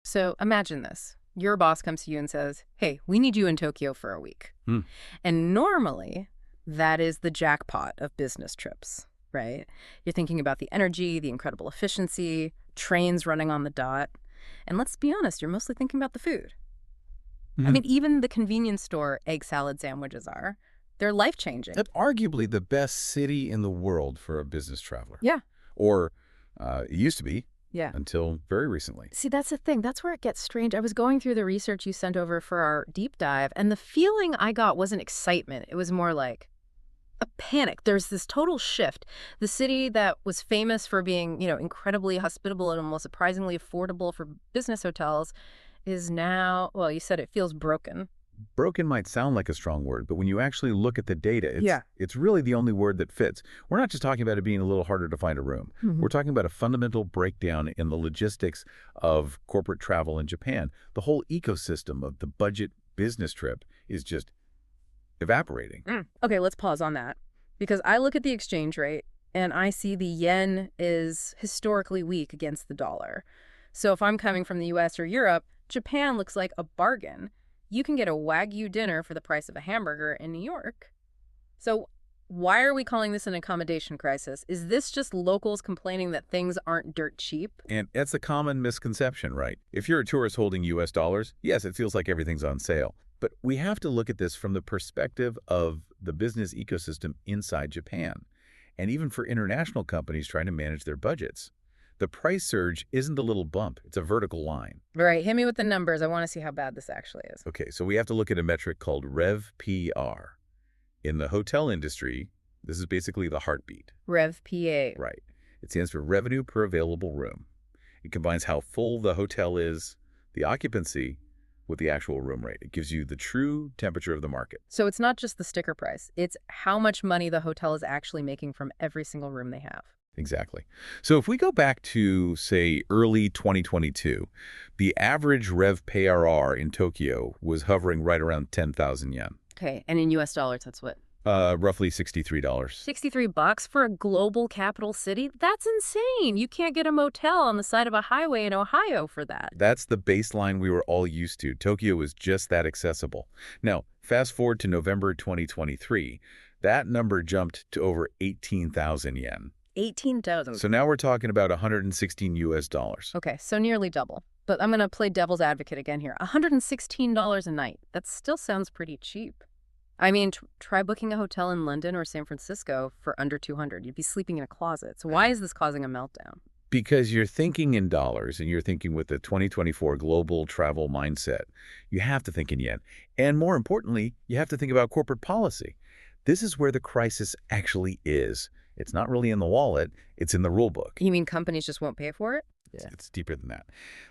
So imagine this. Your boss comes to you and says, hey, we need you in Tokyo for a week. Hmm. And normally, that is the jackpot of business trips, right? You're thinking about the energy, the incredible efficiency, trains running on the dot. And let's be honest, you're mostly thinking about the food. I Mhm. mean, even the convenience store egg salad sandwiches are. They're life-changing. That's arguably the best city in the world for a business traveler. Yeah. Or it used to be Yeah. until very recently. See, that's the thing. That's where it gets strange. I was going through the research you sent over for our deep dive, and the feeling I got wasn't excitement. It was more like a panic. There's this total shift. The city that was famous for being, incredibly hospitable and almost surprisingly affordable for business hotels is now, well, you said it feels broken. Broken might sound like a strong word, but when you actually look at the data, Yeah. it's really the only word that fits. We're not just talking about it being a little harder to find a room. Mhm. We're talking about a fundamental breakdown in the logistics of corporate travel in Japan. The whole ecosystem of the budget business trip is just evaporating. Okay, let's pause on that. Because I look at the exchange rate and I see the yen is historically weak against the dollar. So if I'm coming from the US or Europe, Japan looks like a bargain. You can get a Wagyu dinner for the price of a hamburger in New York. So why are we calling this an accommodation crisis? Is this just locals complaining that things aren't dirt cheap? And that's a common misconception, right? If you're a tourist holding US dollars, yes, it feels like everything's on sale. But we have to look at this from the perspective of the business ecosystem inside Japan, and even for international companies trying to manage their budgets. The price surge isn't a little bump, it's a vertical line. Right, hit me with the numbers. I want to see how bad this actually is. Okay, so we have to look at a metric called RevPR. In the hotel industry, this is basically the heartbeat. Rev PA. Right. It stands for revenue per available room. It combines how full the hotel is, the occupancy, with the actual room rate. It gives you the true temperature of the market. So it's not just the sticker price, it's how much money the hotel is actually making from every single room they have. Exactly. So if we go back to, say, early 2022, the average RevPAR in Tokyo was hovering right around 10,000 yen, Okay, and in US dollars, that's what? roughly $63. 63 bucks for a global capital city? That's insane. You can't get a motel on the side of a highway in Ohio for that. That's the baseline we were all used to. Tokyo was just that accessible. Now, fast forward to November 2023, that number jumped to over 18,000 yen. 18,000. So now we're talking about 116 US dollars. Okay, so nearly double. But I'm going to play devil's advocate again here. $116 a night. That still sounds pretty cheap. I mean, try booking a hotel in London or San Francisco for under 200. You'd be sleeping in a closet. So why is this causing a meltdown? Because you're thinking in dollars and you're thinking with the 2024 global travel mindset, you have to think in yen. And more importantly, you have to think about corporate policy. This is where the crisis actually is. It's not really in the wallet, it's in the rule book. You mean companies just won't pay for it? It's deeper than that.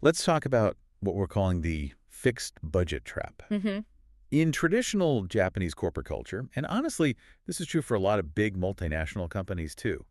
Let's talk about what we're calling the fixed budget trap. Mm-hmm. In traditional Japanese corporate culture, and honestly, this is true for a lot of big multinational companies too,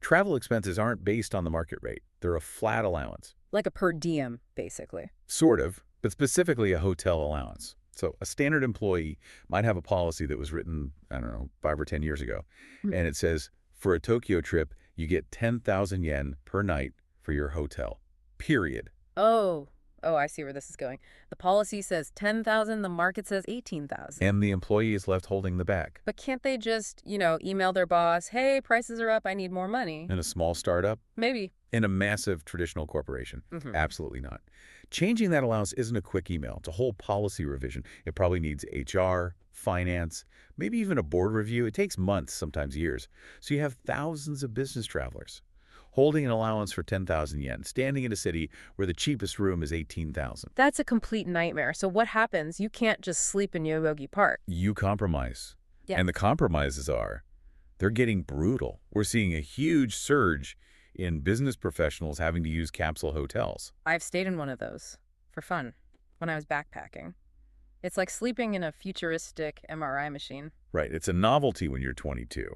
travel expenses aren't based on the market rate. They're a flat allowance. Like a per diem, basically. Sort of, but specifically a hotel allowance. So a standard employee might have a policy that was written, I don't know, 5 or 10 years ago, Hmm. and it says, for a Tokyo trip, you get 10,000 yen per night for your hotel, period. Oh, I see where this is going. The policy says 10,000, the market says 18,000. And the employee is left holding the bag. But can't they just, email their boss, hey, prices are up, I need more money? In a small startup, Maybe. in a massive traditional corporation, Mhm. absolutely not. Changing that allowance isn't a quick email. It's a whole policy revision. It probably needs HR, finance, maybe even a board review. It takes months, sometimes years. So you have thousands of business travelers holding an allowance for 10,000 yen, standing in a city where the cheapest room is 18,000. That's a complete nightmare. So what happens? You can't just sleep in Yoyogi Park. You compromise. Yeah. And the compromises are, they're getting brutal. We're seeing a huge surge in business professionals having to use capsule hotels. I've stayed in one of those for fun when I was backpacking. It's like sleeping in a futuristic MRI machine. Right, it's a novelty when you're 22.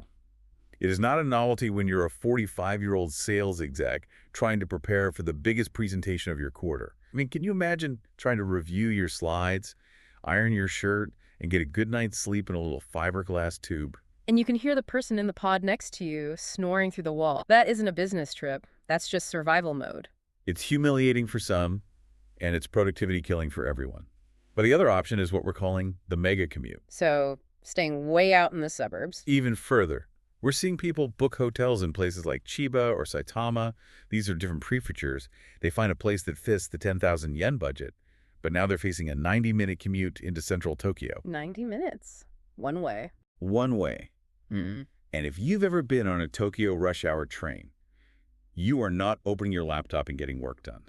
It is not a novelty when you're a 45-year-old sales exec trying to prepare for the biggest presentation of your quarter. I mean, can you imagine trying to review your slides, iron your shirt, and get a good night's sleep in a little fiberglass tube? And you can hear the person in the pod next to you snoring through the wall. That isn't a business trip. That's just survival mode. It's humiliating for some, and it's productivity killing for everyone. But the other option is what we're calling the mega commute. So staying way out in the suburbs. Even further, we're seeing people book hotels in places like Chiba or Saitama. These are different prefectures. They find a place that fits the 10,000 yen budget, but now they're facing a 90-minute commute into central Tokyo. 90 minutes. One way. One way. Mm. And if you've ever been on a Tokyo rush hour train, you are not opening your laptop and getting work done.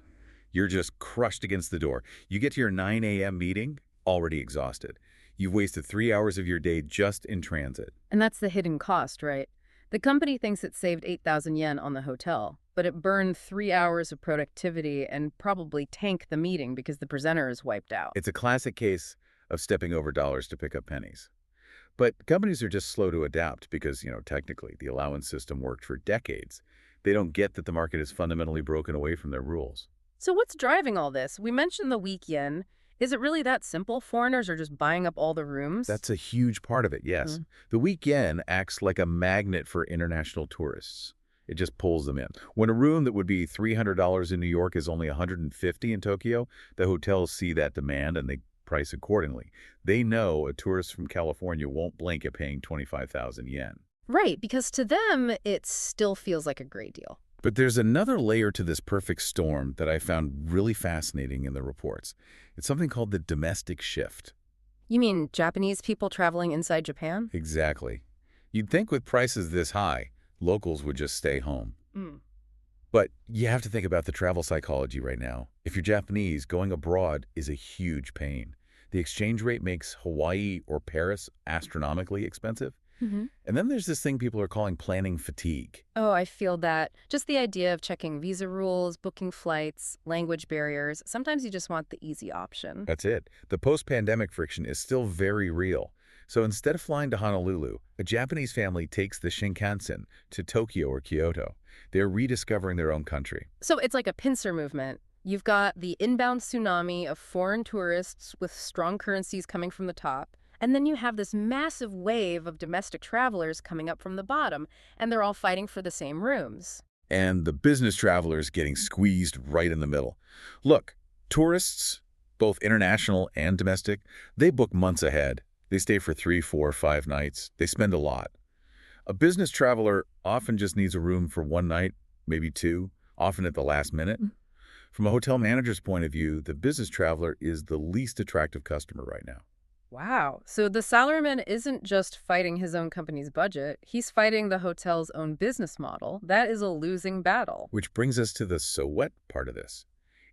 You're just crushed against the door. You get to your 9 a.m. meeting already exhausted. You've wasted 3 hours of your day just in transit. And that's the hidden cost, right? The company thinks it saved 8,000 yen on the hotel, but it burned 3 hours of productivity and probably tanked the meeting because the presenter is wiped out. It's a classic case of stepping over dollars to pick up pennies. But companies are just slow to adapt because, technically, the allowance system worked for decades. They don't get that the market is fundamentally broken away from their rules. So what's driving all this? We mentioned the weak yen. Is it really that simple? Foreigners are just buying up all the rooms? That's a huge part of it, yes. The weak yen acts like a magnet for international tourists. It just pulls them in. When a room that would be $300 in New York is only $150 in Tokyo, the hotels see that demand and they price accordingly. They know a tourist from California won't blink at paying 25,000 yen. Right, because to them, it still feels like a great deal. But there's another layer to this perfect storm that I found really fascinating in the reports. It's something called the domestic shift. You mean Japanese people traveling inside Japan? Exactly. You'd think with prices this high, locals would just stay home. Mm. But you have to think about the travel psychology right now. If you're Japanese, going abroad is a huge pain. The exchange rate makes Hawaii or Paris astronomically expensive. Mm-hmm. And then there's this thing people are calling planning fatigue. Oh, I feel that. Just the idea of checking visa rules, booking flights, language barriers. Sometimes you just want the easy option. That's it. The post-pandemic friction is still very real. So instead of flying to Honolulu, a Japanese family takes the Shinkansen to Tokyo or Kyoto. They're rediscovering their own country. So it's like a pincer movement. You've got the inbound tsunami of foreign tourists with strong currencies coming from the top. And then you have this massive wave of domestic travelers coming up from the bottom, and they're all fighting for the same rooms. And the business travelers getting squeezed right in the middle. Look, tourists, both international and domestic, they book months ahead. They stay for 3, 4, 5 nights. They spend a lot. A business traveler often just needs a room for 1 night, maybe 2, often at the last minute. From a hotel manager's point of view, the business traveler is the least attractive customer right now. Wow. So the salaryman isn't just fighting his own company's budget. He's fighting the hotel's own business model. That is a losing battle. Which brings us to the so what part of this.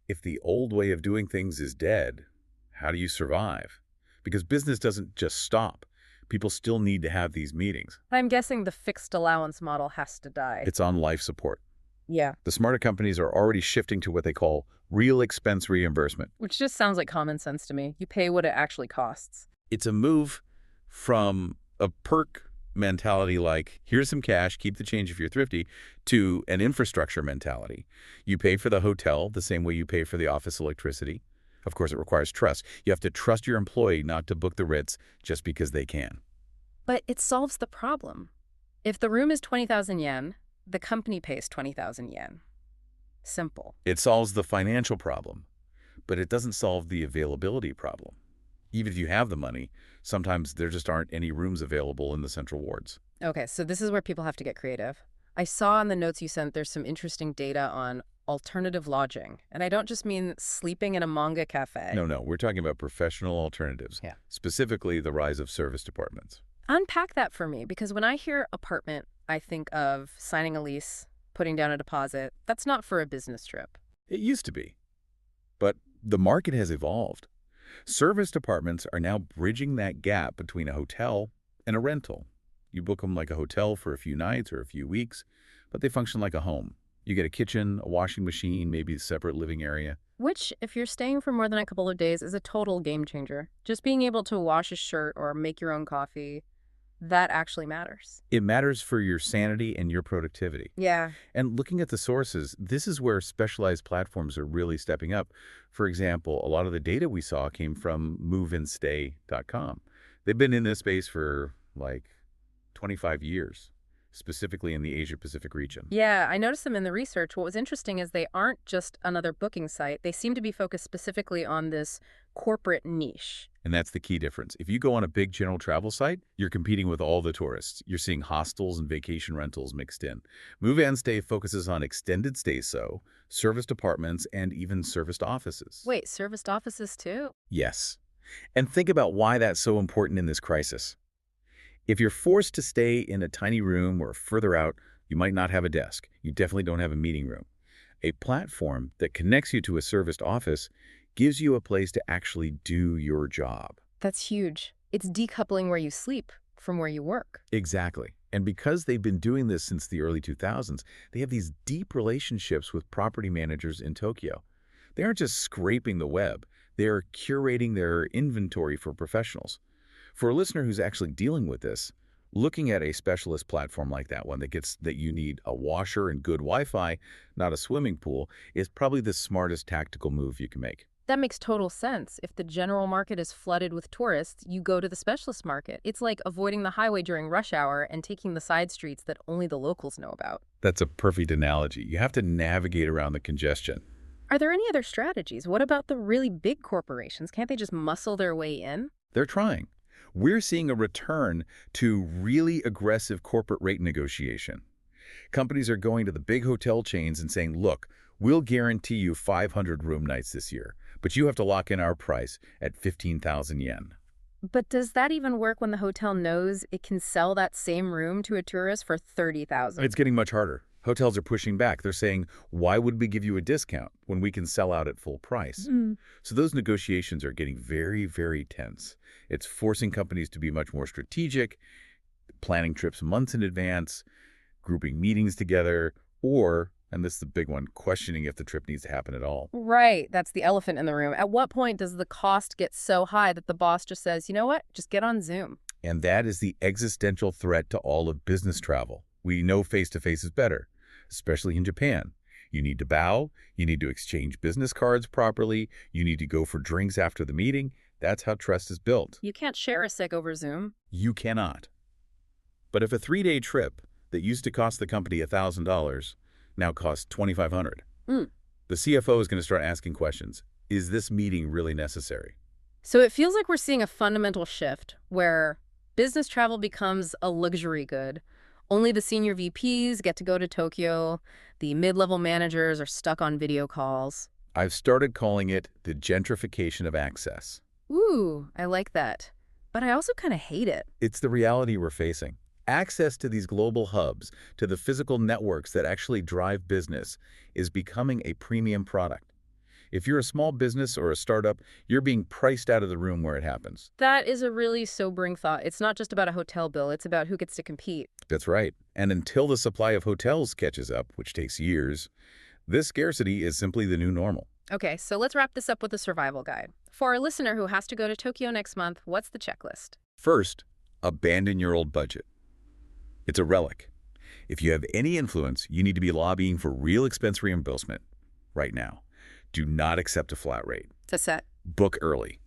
If the old way of doing things is dead, how do you survive? Because business doesn't just stop. People still need to have these meetings. I'm guessing the fixed allowance model has to die. It's on life support. Yeah. The smarter companies are already shifting to what they call real expense reimbursement. Which just sounds like common sense to me. You pay what it actually costs. It's a move from a perk mentality like, here's some cash, keep the change if you're thrifty, to an infrastructure mentality. You pay for the hotel the same way you pay for the office electricity. Of course, it requires trust. You have to trust your employee not to book the Ritz just because they can. But it solves the problem. If the room is 20,000 yen, the company pays 20,000 yen. Simple. It solves the financial problem, but it doesn't solve the availability problem. Even if you have the money, sometimes there just aren't any rooms available in the central wards. Okay, so this is where people have to get creative. I saw in the notes you sent there's some interesting data on alternative lodging. And I don't just mean sleeping in a manga cafe. No, we're talking about professional alternatives. Yeah. Specifically, the rise of service departments. Unpack that for me, because when I hear apartment, I think of signing a lease, putting down a deposit. That's not for a business trip. It used to be. But the market has evolved. Service departments are now bridging that gap between a hotel and a rental. You book them like a hotel for a few nights or a few weeks, but they function like a home. You get a kitchen, a washing machine, maybe a separate living area. Which, if you're staying for more than a couple of days, is a total game changer. Just being able to wash a shirt or make your own coffee, that actually matters. It matters for your sanity and your productivity. Yeah. And looking at the sources, this is where specialized platforms are really stepping up. For example, a lot of the data we saw came from moveandstay.com. They've been in this space for like 25 years. specifically in the Asia-Pacific region. Yeah, I noticed them in the research. What was interesting is they aren't just another booking site. They seem to be focused specifically on this corporate niche. And that's the key difference. If you go on a big general travel site, you're competing with all the tourists. You're seeing hostels and vacation rentals mixed in. Move and Stay focuses on extended stay serviced apartments, and even serviced offices. Wait, serviced offices too? Yes. And think about why that's so important in this crisis. If you're forced to stay in a tiny room or further out, you might not have a desk. You definitely don't have a meeting room. A platform that connects you to a serviced office gives you a place to actually do your job. That's huge. It's decoupling where you sleep from where you work. Exactly. And because they've been doing this since the early 2000s, they have these deep relationships with property managers in Tokyo. They aren't just scraping the web. They're curating their inventory for professionals. For a listener who's actually dealing with this, looking at a specialist platform like that one that you need a washer and good Wi-Fi, not a swimming pool, is probably the smartest tactical move you can make. That makes total sense. If the general market is flooded with tourists, you go to the specialist market. It's like avoiding the highway during rush hour and taking the side streets that only the locals know about. That's a perfect analogy. You have to navigate around the congestion. Are there any other strategies? What about the really big corporations? Can't they just muscle their way in? They're trying. We're seeing a return to really aggressive corporate rate negotiation. Companies are going to the big hotel chains and saying, look, we'll guarantee you 500 room nights this year, but you have to lock in our price at 15,000 yen. But does that even work when the hotel knows it can sell that same room to a tourist for 30,000? It's getting much harder. Hotels are pushing back. They're saying, why would we give you a discount when we can sell out at full price? So those negotiations are getting very, very tense. It's forcing companies to be much more strategic, planning trips months in advance, grouping meetings together, or, and this is the big one, questioning if the trip needs to happen at all. Right. That's the elephant in the room. At what point does the cost get so high that the boss just says, you know what, just get on Zoom? And that is the existential threat to all of business travel. We know face-to-face is better, especially in Japan. You need to bow, you need to exchange business cards properly, you need to go for drinks after the meeting. That's how trust is built. You can't share a sec over Zoom. You cannot. But if a 3-day trip that used to cost the company $1,000 now costs $2,500, the CFO is going to start asking questions. Is this meeting really necessary? So it feels like we're seeing a fundamental shift where business travel becomes a luxury good. Only the senior VPs get to go to Tokyo. The mid-level managers are stuck on video calls. I've started calling it the gentrification of access. Ooh, I like that. But I also kind of hate it. It's the reality we're facing. Access to these global hubs, to the physical networks that actually drive business, is becoming a premium product. If you're a small business or a startup, you're being priced out of the room where it happens. That is a really sobering thought. It's not just about a hotel bill. It's about who gets to compete. That's right. And until the supply of hotels catches up, which takes years, this scarcity is simply the new normal. Okay, so let's wrap this up with a survival guide. For our listener who has to go to Tokyo next month, what's the checklist? First, abandon your old budget. It's a relic. If you have any influence, you need to be lobbying for real expense reimbursement right now. Do not accept a flat rate. It's a set. Book early.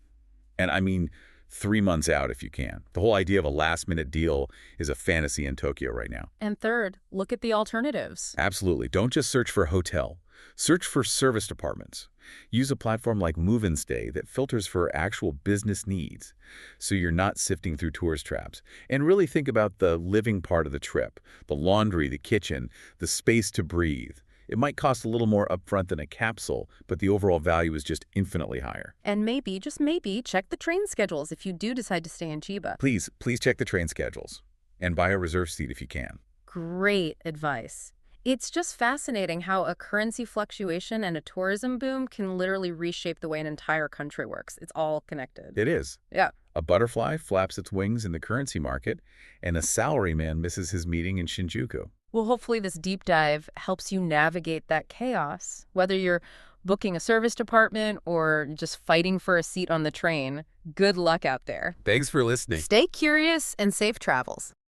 And I mean 3 months out if you can. The whole idea of a last-minute deal is a fantasy in Tokyo right now. And third, look at the alternatives. Absolutely. Don't just search for a hotel. Search for serviced apartments. Use a platform like Move and Stay that filters for actual business needs, so you're not sifting through tourist traps. And really think about the living part of the trip, the laundry, the kitchen, the space to breathe. It might cost a little more upfront than a capsule, but the overall value is just infinitely higher. And maybe, just maybe, check the train schedules if you do decide to stay in Chiba. Please check the train schedules and buy a reserve seat if you can. Great advice. It's just fascinating how a currency fluctuation and a tourism boom can literally reshape the way an entire country works. It's all connected. It is. Yeah. A butterfly flaps its wings in the currency market, and a salaryman misses his meeting in Shinjuku. Well, hopefully this deep dive helps you navigate that chaos. Whether you're booking a serviced apartment or just fighting for a seat on the train, good luck out there. Thanks for listening. Stay curious and safe travels.